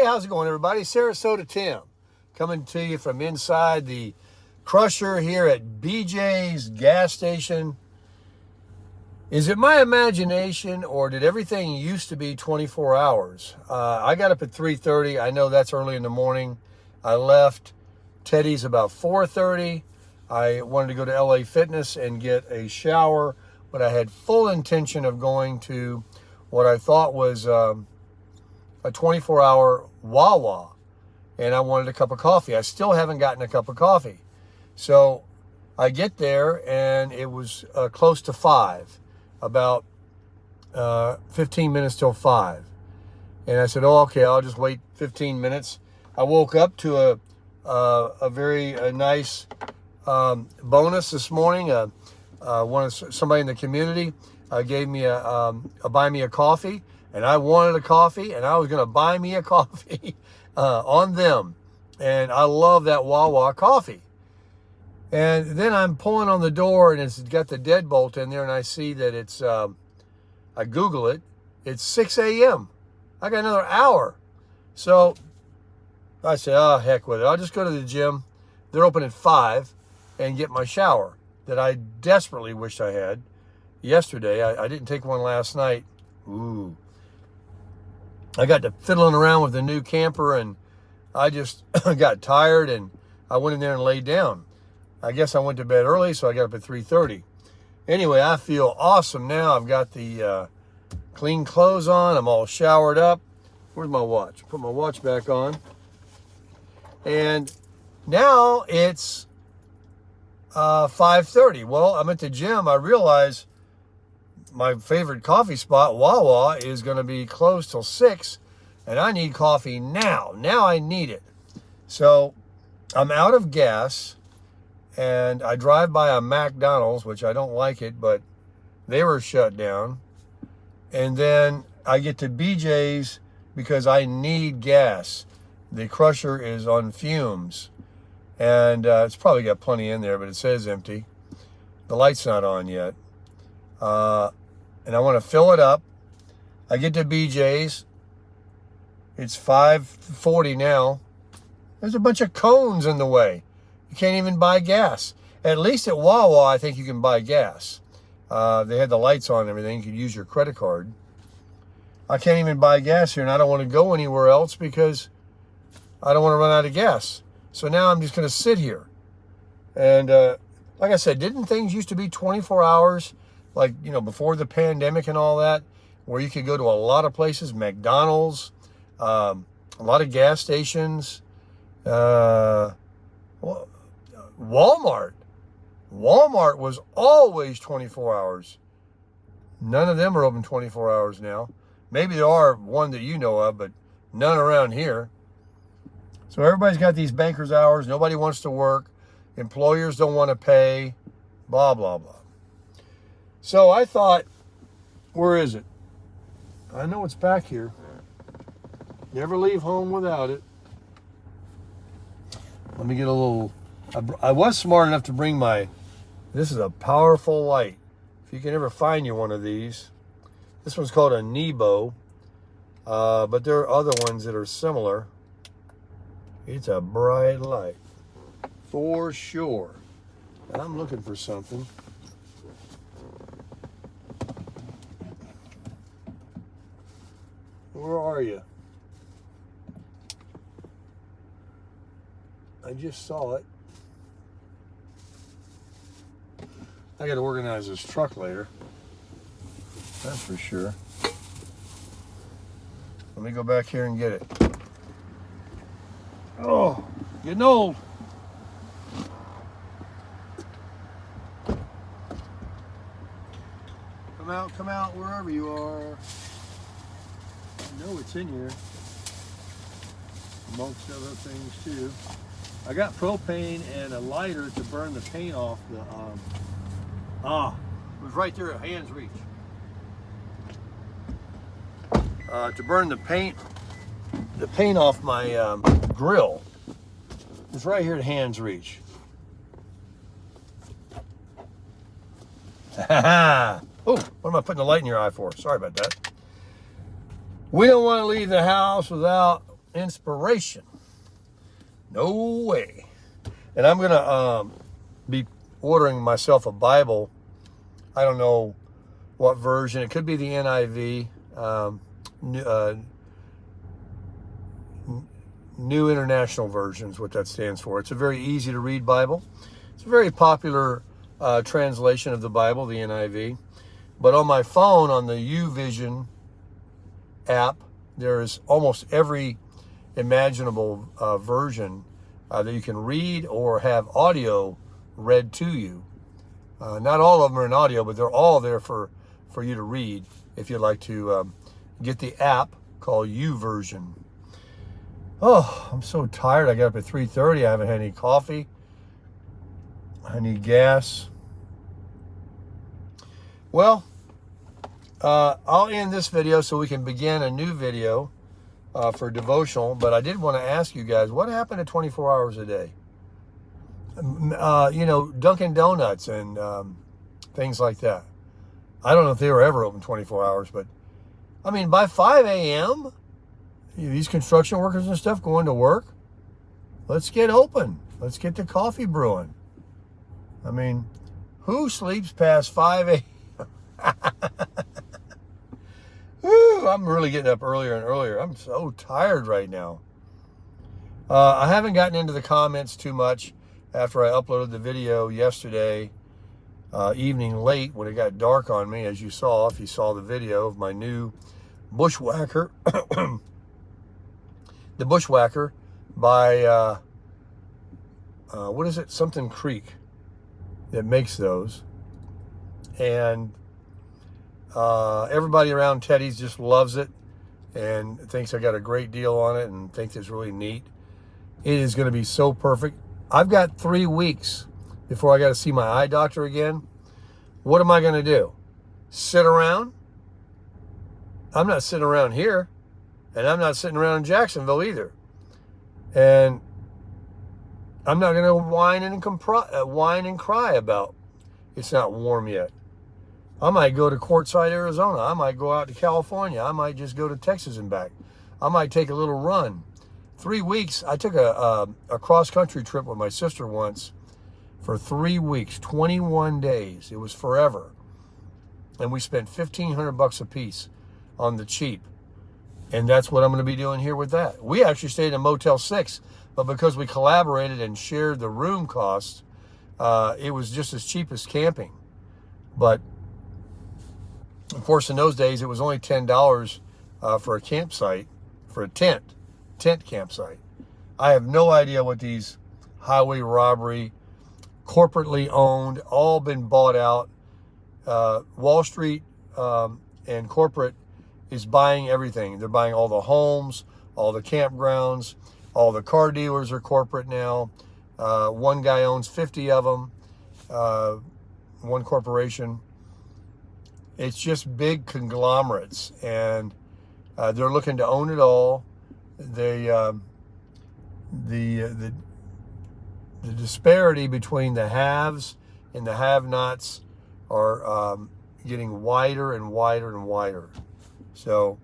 how's it going, everybody? Sarasota Tim coming to you from inside the crusher here at BJ's gas station. Is it my imagination, or did everything used to be 24 hours? I got up at 3:30. I know that's early in the morning. I left Teddy's about 4:30. I wanted to go to LA Fitness and get a shower, but I had full intention of going to what I thought was a 24-hour Wawa, and I wanted a cup of coffee. I still haven't gotten a cup of coffee. So I get there, and it was close to 5, about 15 minutes till 5. And I said, oh, okay, I'll just wait 15 minutes. I woke up to a very nice bonus this morning. Somebody in the community gave me buy me a coffee, and I wanted a coffee, and I was going to buy me a coffee on them. And I love that Wawa coffee. And then I'm pulling on the door, and it's got the deadbolt in there, and I see that it's, I Google it, it's 6 a.m. I got another hour. So I said, oh, heck with it. I'll just go to the gym. They're open at 5 and get my shower that I desperately wished I had yesterday. I didn't take one last night. Ooh. I got to fiddling around with the new camper, and I just got tired, and I went in there and laid down. I guess I went to bed early, so I got up at 3:30. Anyway, I feel awesome now. I've got the clean clothes on. I'm all showered up. Where's my watch? Put my watch back on. And now it's 5:30. Well, I'm at the gym. I realize my favorite coffee spot, Wawa, is going to be closed till 6, and I need coffee now. Now I need it. So I'm out of gas, and I drive by a McDonald's, which I don't like it, but they were shut down. And then I get to BJ's because I need gas. The crusher is on fumes, and it's probably got plenty in there, but it says empty. The light's not on yet. And I want to fill it up. I get to BJ's. It's 5:40 now. There's a bunch of cones in the way. You can't even buy gas. At least at Wawa, I think you can buy gas. They had the lights on and everything. You could use your credit card. I can't even buy gas here, and I don't want to go anywhere else because I don't want to run out of gas. So now I'm just going to sit here. And like I said, didn't things used to be 24 hours? Like, you know, before the pandemic and all that, where you could go to a lot of places, McDonald's, a lot of gas stations, Walmart. Walmart was always 24 hours. None of them are open 24 hours now. Maybe there are one that you know of, but none around here. So everybody's got these banker's hours. Nobody wants to work. Employers don't want to pay. Blah, blah, blah. So I thought, where is it? I know it's back here. Never leave home without it. Let me get a little... I was smart enough to bring my... This is a powerful light. If you can ever find you one of these. This one's called a Nebo. But there are other ones that are similar. It's a bright light. For sure. I'm looking for something. Where are you? I just saw it. I got to organize this truck later. That's for sure. Let me go back here and get it. Oh, getting old. Come out, wherever you are. I know it's in here. Amongst other things too. I got propane and a lighter to burn the paint off the, it was right there at hand's reach. To burn the paint off my grill. It's right here at hand's reach. Oh, what am I putting the light in your eye for? Sorry about that. We don't want to leave the house without inspiration. No way. And I'm going to be ordering myself a Bible. I don't know what version. It could be the NIV, New International Version is what that stands for. It's a very easy to read Bible. It's a very popular translation of the Bible, the NIV. But on my phone, on the YouVersion app, there's almost every imaginable version that you can read or have audio read to you. Not all of them are in audio, but they're all there for you to read if you'd like to get the app called YouVersion. Oh, I'm so tired. I got up at 3:30. I haven't had any coffee. I need gas. Well, I'll end this video so we can begin a new video for devotional. But I did want to ask you guys, what happened to 24 hours a day? Dunkin' Donuts and things like that. I don't know if they were ever open 24 hours, but I mean, by 5 a.m., these construction workers and stuff going to work, let's get open. Let's get the coffee brewing. I mean, who sleeps past 5 a.m.? I'm really getting up earlier and earlier. I'm so tired right now. I haven't gotten into the comments too much after I uploaded the video yesterday evening late when it got dark on me, as you saw, if you saw the video of my new Bushwhacker. The Bushwhacker by, what is it? Something Creek that makes those. And everybody around Teddy's just loves it and thinks I got a great deal on it and thinks it's really neat. It is going to be so perfect. I've got 3 weeks before I got to see my eye doctor again. What am I going to do? Sit around? I'm not sitting around here. And I'm not sitting around in Jacksonville either. And I'm not going to whine and cry about it's not warm yet. I might go to Quartzsite, Arizona. I might go out to California. I might just go to Texas and back. I might take a little run. 3 weeks. I took a cross-country trip with my sister once for 3 weeks, 21 days. It was forever. And we spent $1,500 a piece on the cheap. And that's what I'm going to be doing here with that. We actually stayed in Motel 6, but because we collaborated and shared the room costs, it was just as cheap as camping. But, of course, in those days, it was only $10 for a campsite, for a tent campsite. I have no idea what these highway robbery, corporately owned, all been bought out. Wall Street and corporate is buying everything. They're buying all the homes, all the campgrounds, all the car dealers are corporate now. One guy owns 50 of them, one corporation. It's just big conglomerates, and they're looking to own it all. The disparity between the haves and the have-nots are getting wider and wider and wider. So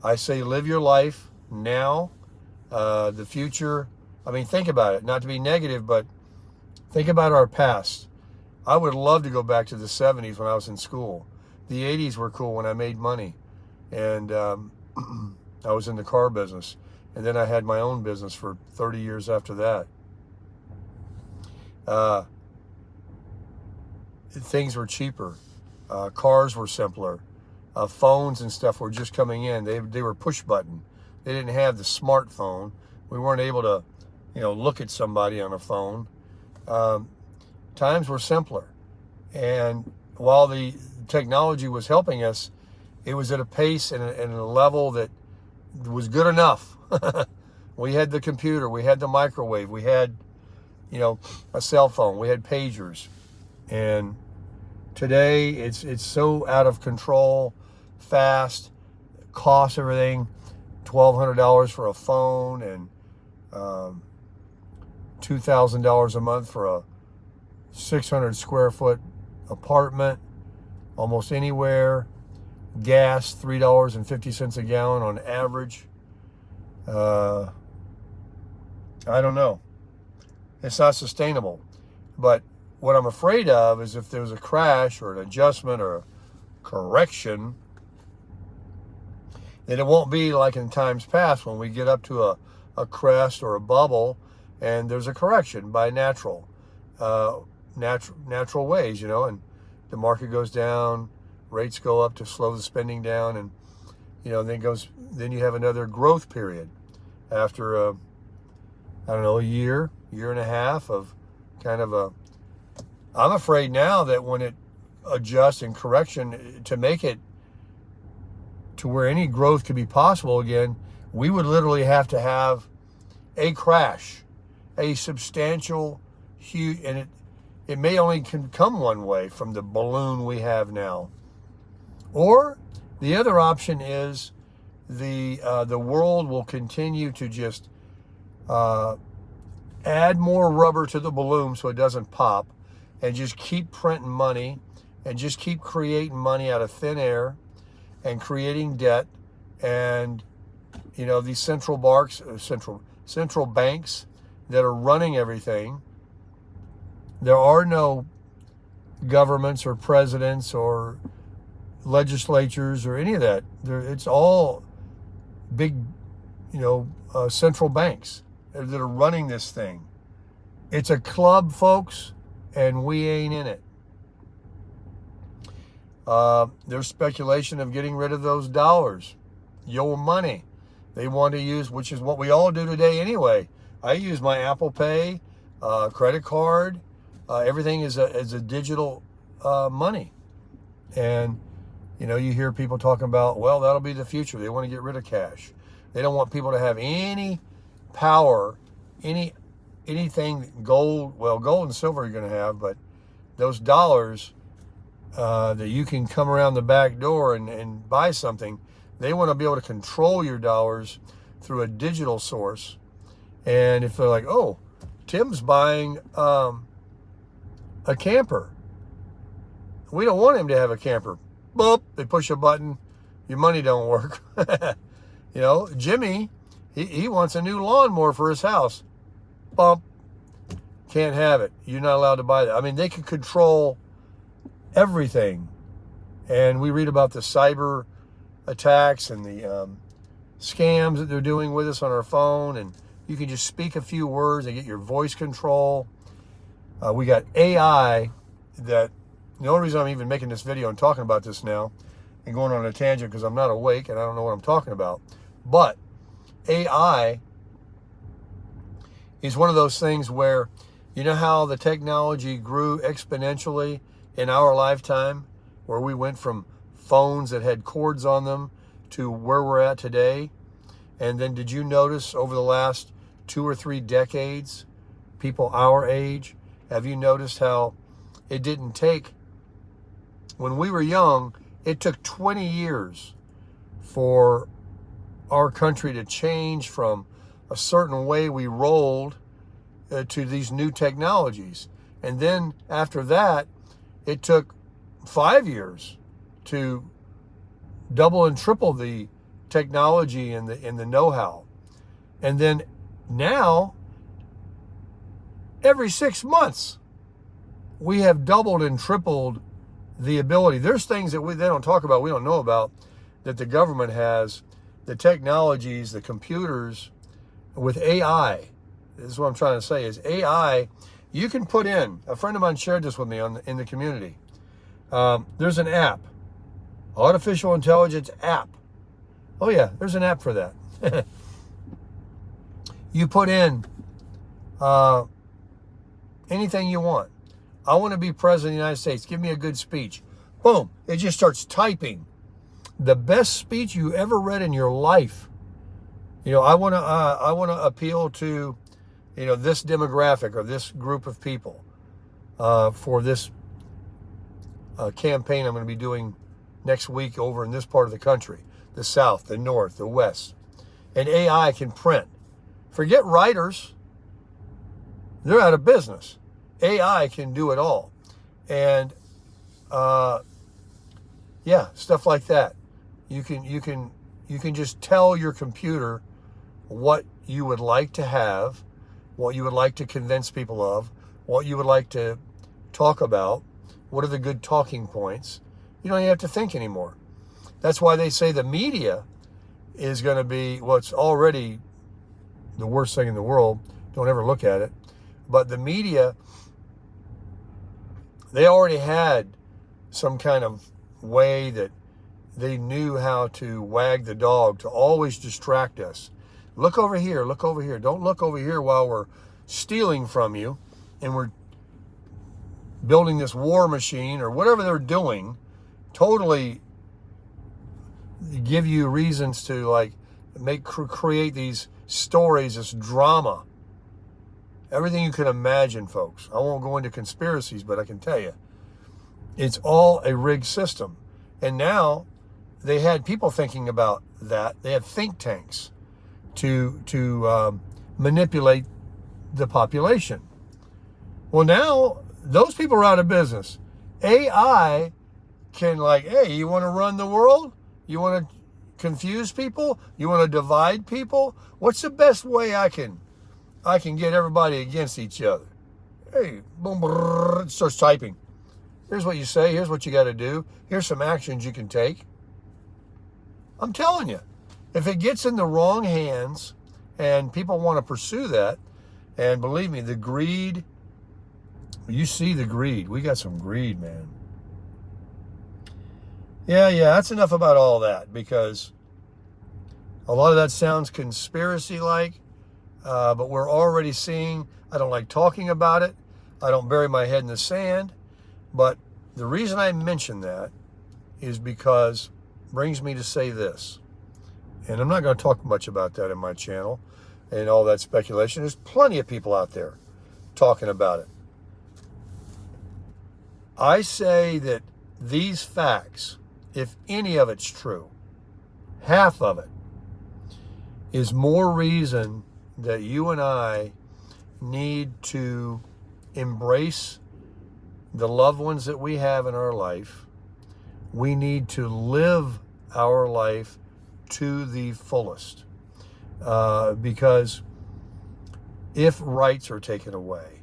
I say live your life now. The future, I mean, think about it. Not to be negative, but think about our past. I would love to go back to the 70s when I was in school. The 80s were cool when I made money. And I was in the car business. And then I had my own business for 30 years after that. Things were cheaper. Cars were simpler. Phones and stuff were just coming in. They were push button. They didn't have the smartphone. We weren't able to, look at somebody on a phone. Times were simpler. And while the technology was helping us, it was at a pace and a level that was good enough. We had the computer. We had the microwave. We had, a cell phone. We had pagers. And today, it's so out of control, fast, costs everything, $1,200 for a phone and $2,000 a month for a 600 square foot apartment, almost anywhere. Gas, $3.50 a gallon on average. Uh, I don't know. It's not sustainable. But what I'm afraid of is if there's a crash or an adjustment or a correction, that it won't be like in times past when we get up to a crest or a bubble and there's a correction by natural ways, and the market goes down, rates go up to slow the spending down, and then you have another growth period after a year and a half of kind of I'm afraid now that when it adjusts and correction to make it to where any growth could be possible again, we would literally have to have a crash, a substantial, huge, and it may only can come one way from the balloon we have now. Or the other option is the world will continue to just add more rubber to the balloon so it doesn't pop, and just keep printing money and just keep creating money out of thin air and creating debt. And these central banks that are running everything, there are no governments or presidents or legislatures or any of that. It's all big central banks that are running this thing. It's a club, folks, and we ain't in it. There's speculation of getting rid of those dollars, your money. They want to use, which is what we all do today anyway. I use my Apple Pay, credit card. Everything is a digital money. And, you hear people talking about, well, that'll be the future. They want to get rid of cash. They don't want people to have any power, anything, gold. Well, gold and silver you're going to have, but those dollars that you can come around the back door and buy something, they want to be able to control your dollars through a digital source. And if they're like, oh, Tim's buying a camper, we don't want him to have a camper. Boop, they push a button, your money don't work. Jimmy, he wants a new lawnmower for his house. Bump, can't have it. You're not allowed to buy that. I mean, they can control everything. And we read about the cyber attacks and the scams that they're doing with us on our phone, and you can just speak a few words and get your voice control. We got AI. That the only reason I'm even making this video and talking about this now and going on a tangent because I'm not awake and I don't know what I'm talking about, but AI is one of those things where, how the technology grew exponentially in our lifetime, where we went from phones that had cords on them to where we're at today. And then did you notice over the last 2 or 3 decades, people our age, have you noticed how it didn't take, when we were young, it took 20 years for our country to change from a certain way we rolled to these new technologies. And then after that, it took 5 years to double and triple the technology and the know-how. And then now, every 6 months, we have doubled and tripled the ability. There's things that they don't talk about, we don't know about, that the government has, the technologies, the computers with AI. This is what I'm trying to say, is AI, you can put in, a friend of mine shared this with me in the community. There's an app, artificial intelligence app. Oh yeah, there's an app for that. You put in anything you want. I want to be president of the United States. Give me a good speech. Boom. It just starts typing the best speech you ever read in your life. I want to appeal to, this demographic or this group of people for this campaign I'm going to be doing next week over in this part of the country, the South, the North, the West. And AI can print. Forget writers. They're out of business. AI can do it all. And stuff like that. You can just tell your computer what you would like to have, what you would like to convince people of, what you would like to talk about, what are the good talking points. You don't even have to think anymore. That's why they say the media is going to be what's already the worst thing in the world. Don't ever look at it. But the media, they already had some kind of way that they knew how to wag the dog to always distract us. Look over here, look over here. Don't look over here while we're stealing from you and we're building this war machine or whatever they're doing. Totally give you reasons to like create these stories, this drama. Everything you can imagine, folks. I won't go into conspiracies, but I can tell you, it's all a rigged system. And now they had people thinking about that. They had think tanks to manipulate the population. Well, now those people are out of business. AI can like, hey, you want to run the world? You want to confuse people? You want to divide people? What's the best way I can get everybody against each other? Hey, boom, brrr, it starts typing. Here's what you say. Here's what you got to do. Here's some actions you can take. I'm telling you, if it gets in the wrong hands and people want to pursue that, and believe me, the greed, you see the greed. We got some greed, man. Yeah, that's enough about all that, because a lot of that sounds conspiracy-like, but we're already seeing, I don't like talking about it. I don't bury my head in the sand. But the reason I mention that is because it brings me to say this. And I'm not going to talk much about that in my channel and all that speculation. There's plenty of people out there talking about it. I say that these facts, if any of it's true, half of it is more reason that you and I need to embrace the loved ones that we have in our life. We need to live our life to the fullest. Because if rights are taken away,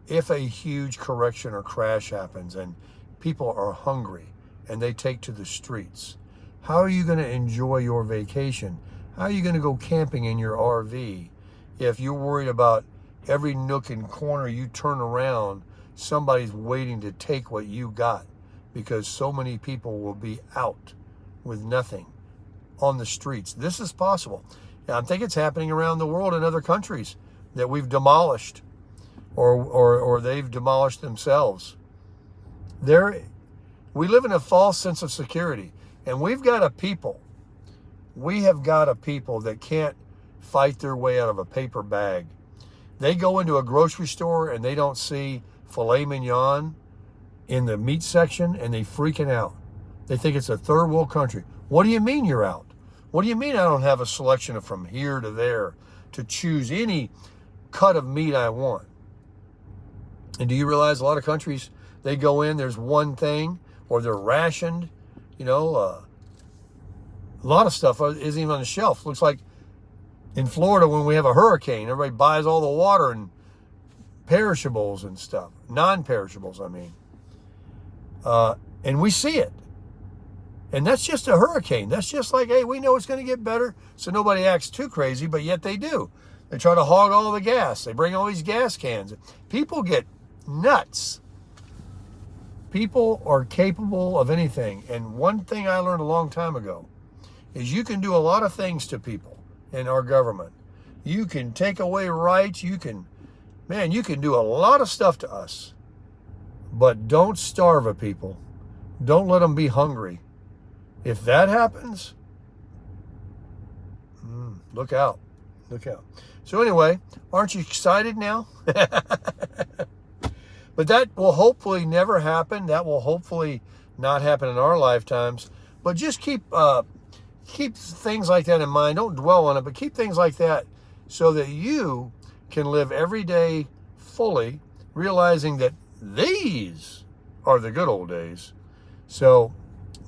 if a huge correction or crash happens and people are hungry and they take to the streets, how are you going to enjoy your vacation? How are you going to go camping in your RV if you're worried about every nook and corner you turn around, somebody's waiting to take what you got, because so many people will be out with nothing on the streets? This is possible. I think it's happening around the world in other countries that we've demolished or they've demolished themselves. We live in a false sense of security, and we have got a people that can't fight their way out of a paper bag. They go into a grocery store and they don't see filet mignon in the meat section and they freaking out. They think it's a third world country. What do you mean you're out? What do you mean I don't have a selection of from here to there to choose any cut of meat I want? And do you realize a lot of countries, they go in, there's one thing, or they're rationed, a lot of stuff isn't even on the shelf. Looks like in Florida when we have a hurricane, everybody buys all the water and perishables and stuff. Non-perishables, I mean. And we see it. And that's just a hurricane. That's just like, hey, we know it's going to get better, so nobody acts too crazy, but yet they do. They try to hog all the gas. They bring all these gas cans. People get nuts. People are capable of anything. And one thing I learned a long time ago is you can do a lot of things to people in our government. You can take away rights. You can do a lot of stuff to us. But don't starve a people. Don't let them be hungry. If that happens, look out. Look out. So anyway, aren't you excited now? But that will hopefully never happen. That will hopefully not happen in our lifetimes. But just keep things like that in mind. Don't dwell on it, but keep things like that so that you can live every day fully, realizing that these are the good old days. So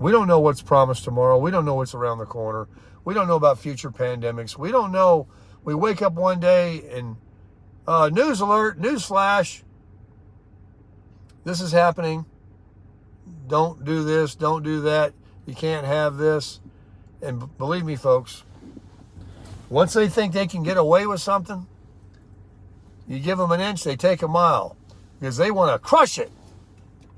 we don't know what's promised tomorrow. We don't know what's around the corner. We don't know about future pandemics. We don't know we wake up one day and news alert, news flash, this is happening. Don't do this, don't do that. You can't have this. And believe me, folks, once they think they can get away with something, you give them an inch, they take a mile, because they want to crush it.